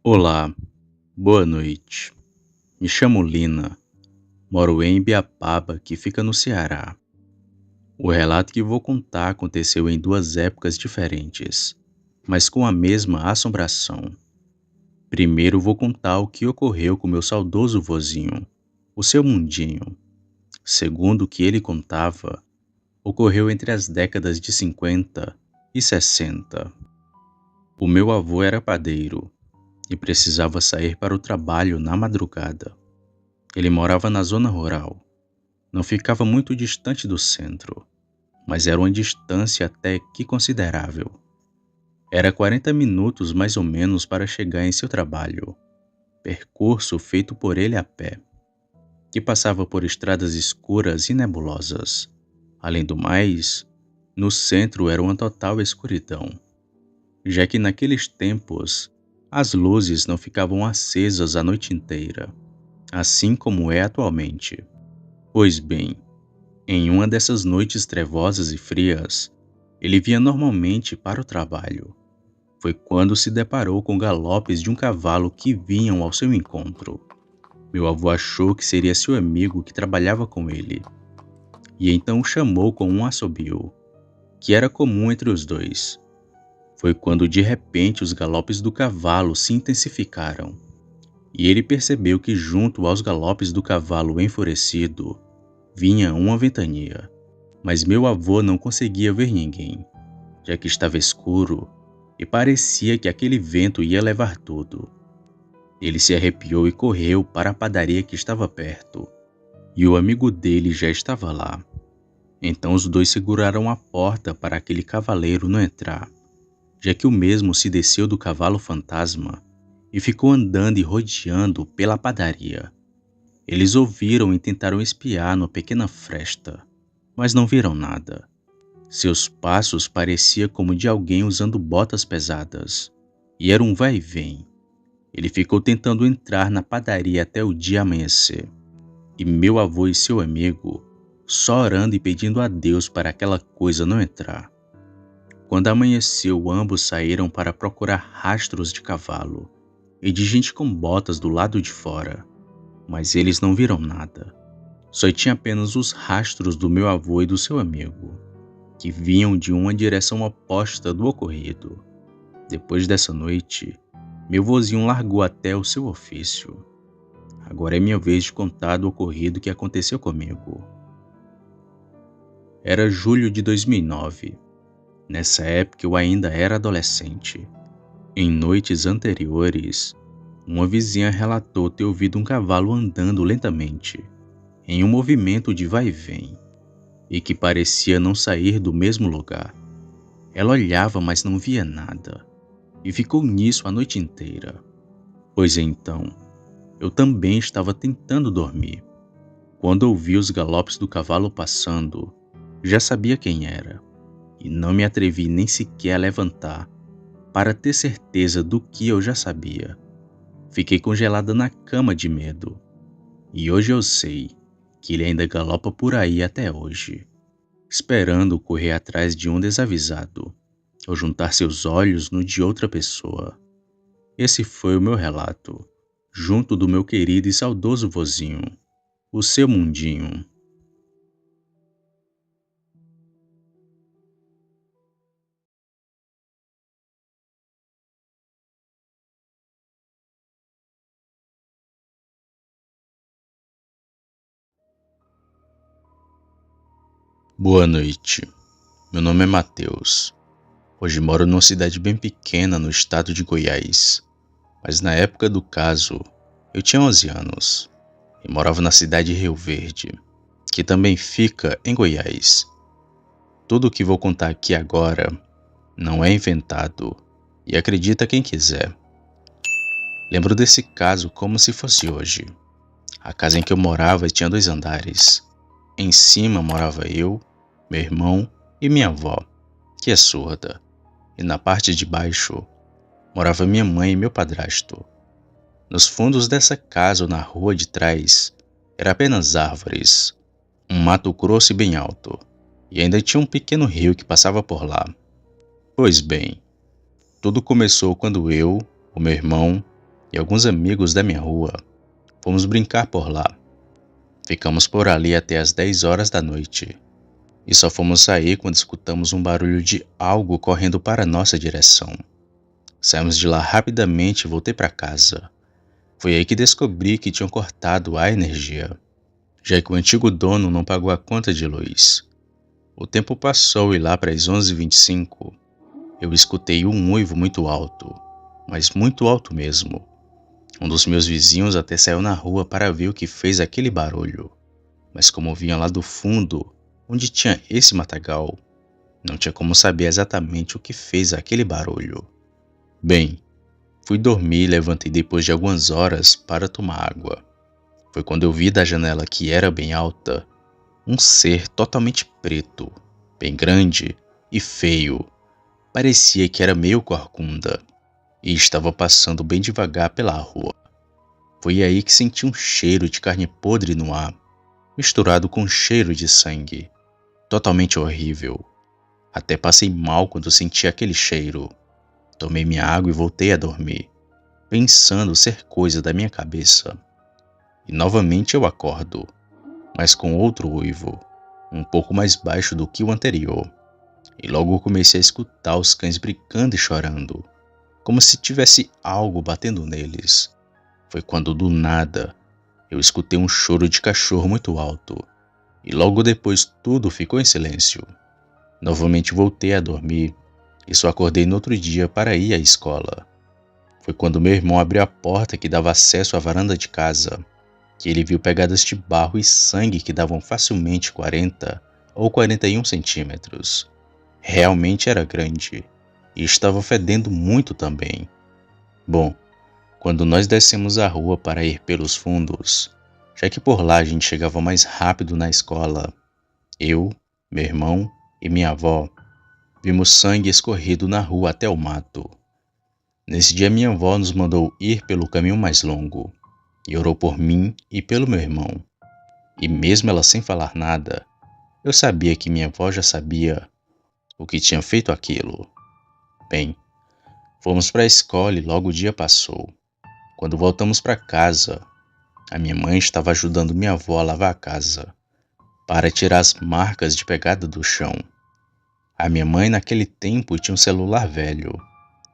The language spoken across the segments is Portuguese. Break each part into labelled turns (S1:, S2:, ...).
S1: Olá, boa noite. Me chamo Lina, moro em Ibiapaba, que fica no Ceará. O relato que vou contar aconteceu em duas épocas diferentes, mas com a mesma assombração. Primeiro vou contar o que ocorreu com meu saudoso vozinho, o seu mundinho. Segundo o que ele contava, ocorreu entre as décadas de 50 e 60. O meu avô era padeiro e precisava sair para o trabalho na madrugada. Ele morava na zona rural. Não ficava muito distante do centro, mas era uma distância até que considerável. Era 40 minutos mais ou menos para chegar em seu trabalho, percurso feito por ele a pé, que passava por estradas escuras e nebulosas. Além do mais, no centro era uma total escuridão, já que naqueles tempos as luzes não ficavam acesas a noite inteira, assim como é atualmente. Pois bem, em uma dessas noites trevosas e frias, ele vinha normalmente para o trabalho. Foi quando se deparou com galopes de um cavalo que vinham ao seu encontro. Meu avô achou que seria seu amigo que trabalhava com ele, e então o chamou com um assobio, que era comum entre os dois. Foi quando de repente os galopes do cavalo se intensificaram, e ele percebeu que junto aos galopes do cavalo enfurecido, vinha uma ventania. Mas meu avô não conseguia ver ninguém, já que estava escuro e parecia que aquele vento ia levar tudo. Ele se arrepiou e correu para a padaria que estava perto, e o amigo dele já estava lá. Então os dois seguraram a porta para aquele cavaleiro não entrar, já que o mesmo se desceu do cavalo fantasma e ficou andando e rodeando pela padaria. Eles ouviram e tentaram espiar numa pequena fresta, mas não viram nada. Seus passos pareciam como de alguém usando botas pesadas, e era um vai e vem. Ele ficou tentando entrar na padaria até o dia amanhecer, e meu avô e seu amigo só orando e pedindo a Deus para aquela coisa não entrar. Quando amanheceu, ambos saíram para procurar rastros de cavalo e de gente com botas do lado de fora, mas eles não viram nada. Só tinha apenas os rastros do meu avô e do seu amigo, que vinham de uma direção oposta do ocorrido. Depois dessa noite, meu vozinho largou até o seu ofício. Agora é minha vez de contar do ocorrido que aconteceu comigo. Era julho de 2009. Nessa época eu ainda era adolescente. Em noites anteriores, uma vizinha relatou ter ouvido um cavalo andando lentamente, em um movimento de vai e vem, e que parecia não sair do mesmo lugar. Ela olhava, mas não via nada, e ficou nisso a noite inteira. Pois então, eu também estava tentando dormir. Quando ouvi os galopes do cavalo passando, já sabia quem era, e não me atrevi nem sequer a levantar para ter certeza do que eu já sabia. Fiquei congelada na cama de medo, e hoje eu sei que ele ainda galopa por aí até hoje, esperando correr atrás de um desavisado, ou juntar seus olhos no de outra pessoa. Esse foi o meu relato, junto do meu querido e saudoso vozinho, o seu mundinho. Boa noite, meu nome é Matheus. Hoje moro numa cidade bem pequena no estado de Goiás, mas na época do caso, eu tinha 11 anos e morava na cidade de Rio Verde, que também fica em Goiás. Tudo o que vou contar aqui agora não é inventado, e acredita quem quiser. Lembro desse caso como se fosse hoje. A casa em que eu morava tinha 2 andares. Em cima morava eu, meu irmão e minha avó, que é surda. E na parte de baixo morava minha mãe e meu padrasto. Nos fundos dessa casa ou na rua de trás era apenas árvores, um mato grosso e bem alto, e ainda tinha um pequeno rio que passava por lá. Pois bem, tudo começou quando eu, o meu irmão e alguns amigos da minha rua. Fomos brincar por lá. Ficamos por ali até as 10 horas da noite. E só fomos sair quando escutamos um barulho de algo correndo para nossa direção. Saímos de lá rapidamente e voltei para casa. Foi aí que descobri que tinham cortado a energia, já que o antigo dono não pagou a conta de luz. O tempo passou e lá para as 11h25, eu escutei um uivo muito alto, mas muito alto mesmo. Um dos meus vizinhos até saiu na rua para ver o que fez aquele barulho, mas como vinha lá do fundo, onde tinha esse matagal, não tinha como saber exatamente o que fez aquele barulho. Bem, fui dormir e levantei depois de algumas horas para tomar água. Foi quando eu vi da janela, que era bem alta, um ser totalmente preto, bem grande e feio. Parecia que era meio corcunda e estava passando bem devagar pela rua. Foi aí que senti um cheiro de carne podre no ar, misturado com um cheiro de sangue, totalmente horrível. Até passei mal quando senti aquele cheiro. Tomei minha água e voltei a dormir, pensando ser coisa da minha cabeça. E novamente eu acordo, mas com outro uivo, um pouco mais baixo do que o anterior. E logo comecei a escutar os cães brincando e chorando, como se tivesse algo batendo neles. Foi quando do nada eu escutei um choro de cachorro muito alto, e logo depois tudo ficou em silêncio. Novamente voltei a dormir e só acordei no outro dia para ir à escola. Foi quando meu irmão abriu a porta que dava acesso à varanda de casa, que ele viu pegadas de barro e sangue que davam facilmente 40 ou 41 centímetros. Realmente era grande e estava fedendo muito também. Bom, quando nós descemos a rua para ir pelos fundos, já que por lá a gente chegava mais rápido na escola, eu, meu irmão e minha avó vimos sangue escorrido na rua até o mato. Nesse dia minha avó nos mandou ir pelo caminho mais longo e orou por mim e pelo meu irmão. E mesmo ela sem falar nada, eu sabia que minha avó já sabia o que tinha feito aquilo. Bem, fomos para a escola e logo o dia passou. Quando voltamos para casa, a minha mãe estava ajudando minha avó a lavar a casa, para tirar as marcas de pegada do chão. A minha mãe naquele tempo tinha um celular velho,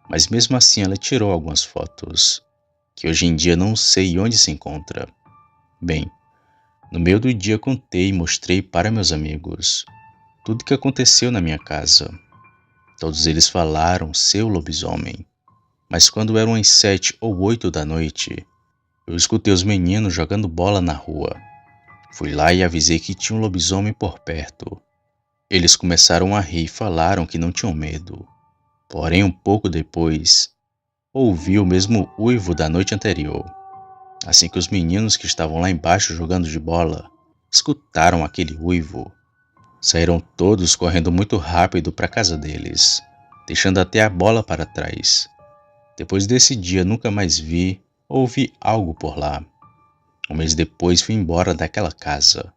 S1: mas mesmo assim ela tirou algumas fotos, que hoje em dia não sei onde se encontra. Bem, no meio do dia contei e mostrei para meus amigos tudo o que aconteceu na minha casa. Todos eles falaram ser o lobisomem, mas quando eram as 7 ou 8 da noite, eu escutei os meninos jogando bola na rua. Fui lá e avisei que tinha um lobisomem por perto. Eles começaram a rir e falaram que não tinham medo. Porém, um pouco depois, ouvi o mesmo uivo da noite anterior. Assim que os meninos que estavam lá embaixo jogando de bola escutaram aquele uivo, saíram todos correndo muito rápido para a casa deles, deixando até a bola para trás. Depois desse dia nunca mais vi ou ouvi algo por lá. Um mês depois fui embora daquela casa,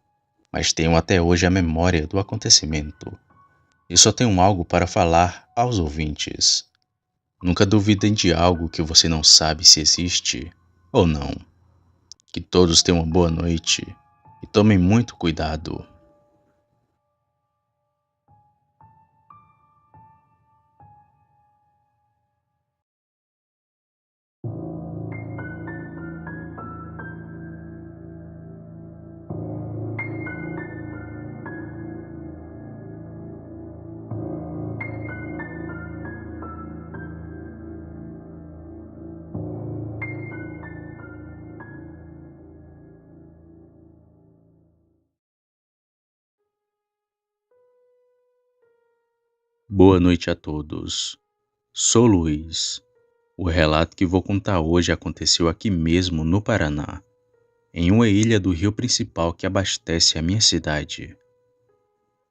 S1: mas tenho até hoje a memória do acontecimento. E só tenho algo para falar aos ouvintes. Nunca duvidem de algo que você não sabe se existe ou não. Que todos tenham uma boa noite e tomem muito cuidado. Boa noite a todos. Sou Luiz. O relato que vou contar hoje aconteceu aqui mesmo no Paraná, em uma ilha do rio principal que abastece a minha cidade.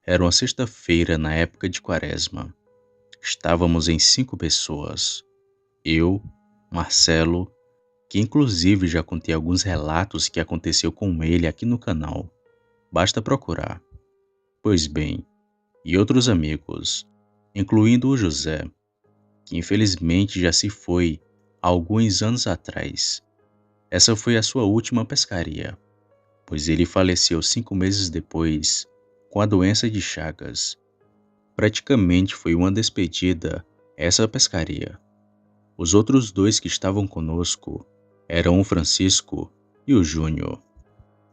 S1: Era uma sexta-feira na época de Quaresma. Estávamos em 5 pessoas. Eu, Marcelo, que inclusive já contei alguns relatos que aconteceu com ele aqui no canal. Basta procurar. Pois bem, e outros amigos, incluindo o José, que infelizmente já se foi alguns anos atrás. Essa foi a sua última pescaria, pois ele faleceu 5 meses depois, com a doença de Chagas. Praticamente foi uma despedida essa pescaria. Os outros dois que estavam conosco eram o Francisco e o Júnior.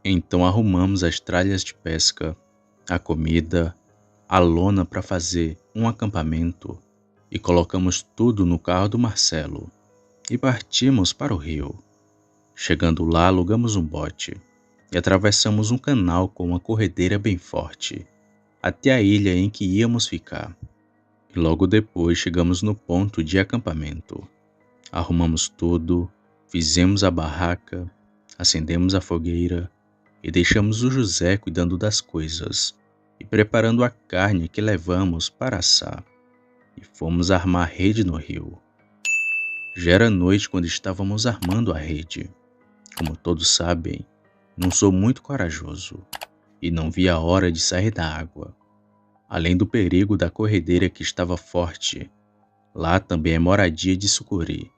S1: Então arrumamos as tralhas de pesca, a comida, a lona para fazer um acampamento e colocamos tudo no carro do Marcelo e partimos para o rio. Chegando lá, alugamos um bote e atravessamos um canal com uma corredeira bem forte até a ilha em que íamos ficar. E logo depois chegamos no ponto de acampamento. Arrumamos tudo, fizemos a barraca, acendemos a fogueira e deixamos o José cuidando das coisas e preparando a carne que levamos para assar. E fomos armar rede no rio. Já era noite quando estávamos armando a rede. Como todos sabem, não sou muito corajoso e não vi a hora de sair da água. Além do perigo da corredeira que estava forte, lá também é moradia de sucuri.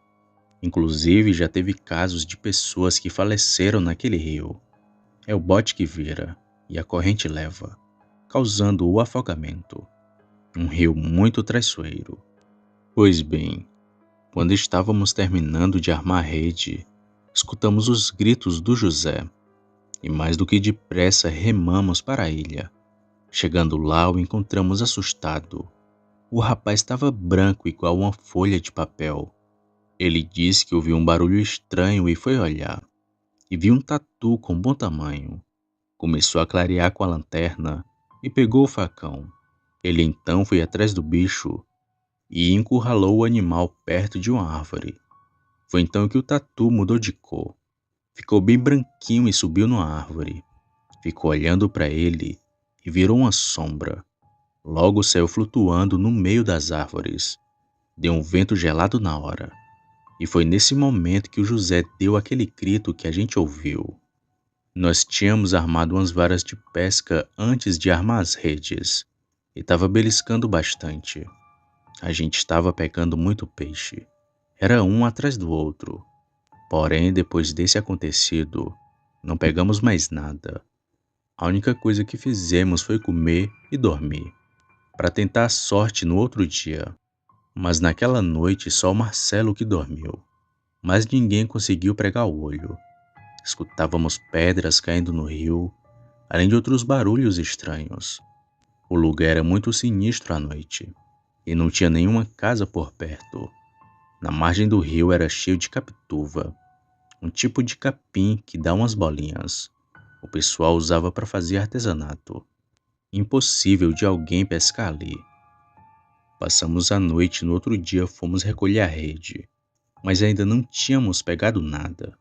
S1: Inclusive já teve casos de pessoas que faleceram naquele rio. É o bote que vira e a corrente leva, causando o afogamento. Um rio muito traiçoeiro. Pois bem, quando estávamos terminando de armar a rede, escutamos os gritos do José e mais do que depressa remamos para a ilha. Chegando lá, o encontramos assustado. O rapaz estava branco igual uma folha de papel. Ele disse que ouviu um barulho estranho e foi olhar. E viu um tatu com bom tamanho. Começou a clarear com a lanterna e pegou o facão. Ele então foi atrás do bicho e encurralou o animal perto de uma árvore. Foi então que o tatu mudou de cor. Ficou bem branquinho e subiu numa árvore. Ficou olhando para ele e virou uma sombra. Logo saiu flutuando no meio das árvores. Deu um vento gelado na hora. E foi nesse momento que o José deu aquele grito que a gente ouviu. Nós tínhamos armado umas varas de pesca antes de armar as redes. E estava beliscando bastante. A gente estava pegando muito peixe. Era um atrás do outro. Porém, depois desse acontecido, não pegamos mais nada. A única coisa que fizemos foi comer e dormir, para tentar a sorte no outro dia. Mas naquela noite só o Marcelo que dormiu. Mas ninguém conseguiu pregar o olho. Escutávamos pedras caindo no rio, além de outros barulhos estranhos. O lugar era muito sinistro à noite, e não tinha nenhuma casa por perto. Na margem do rio era cheio de capituva, um tipo de capim que dá umas bolinhas. O pessoal usava para fazer artesanato. Impossível de alguém pescar ali. Passamos a noite e no outro dia fomos recolher a rede, mas ainda não tínhamos pegado nada.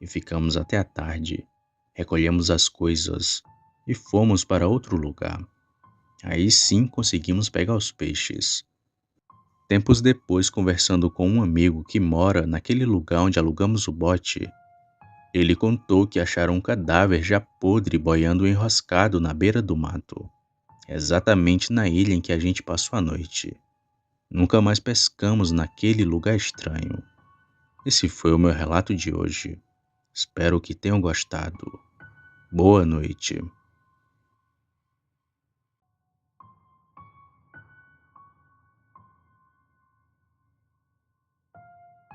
S1: E ficamos até a tarde, recolhemos as coisas e fomos para outro lugar. Aí sim conseguimos pegar os peixes. Tempos depois, conversando com um amigo que mora naquele lugar onde alugamos o bote, ele contou que acharam um cadáver já podre boiando enroscado na beira do mato, exatamente na ilha em que a gente passou a noite. Nunca mais pescamos naquele lugar estranho. Esse foi o meu relato de hoje. Espero que tenham gostado. Boa noite.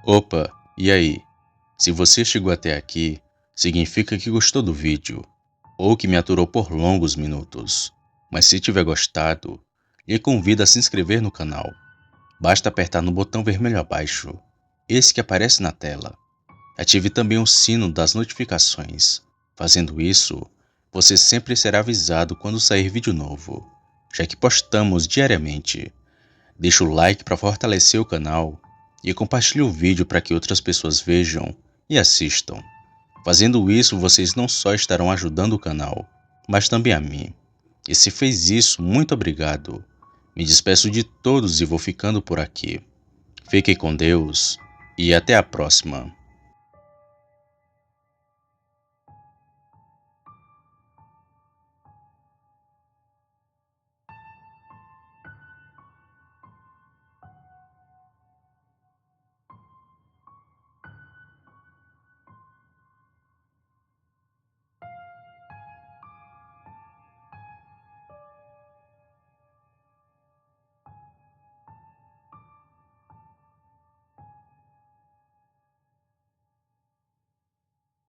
S1: Opa, e aí? Se você chegou até aqui, significa que gostou do vídeo, ou que me aturou por longos minutos. Mas se tiver gostado, lhe convido a se inscrever no canal. Basta apertar no botão vermelho abaixo, esse que aparece na tela. Ative também o sino das notificações. Fazendo isso, você sempre será avisado quando sair vídeo novo, já que postamos diariamente. Deixe o like para fortalecer o canal e compartilhe o vídeo para que outras pessoas vejam e assistam. Fazendo isso, vocês não só estarão ajudando o canal, mas também a mim. E se fez isso, muito obrigado. Me despeço de todos e vou ficando por aqui. Fiquem com Deus e até a próxima.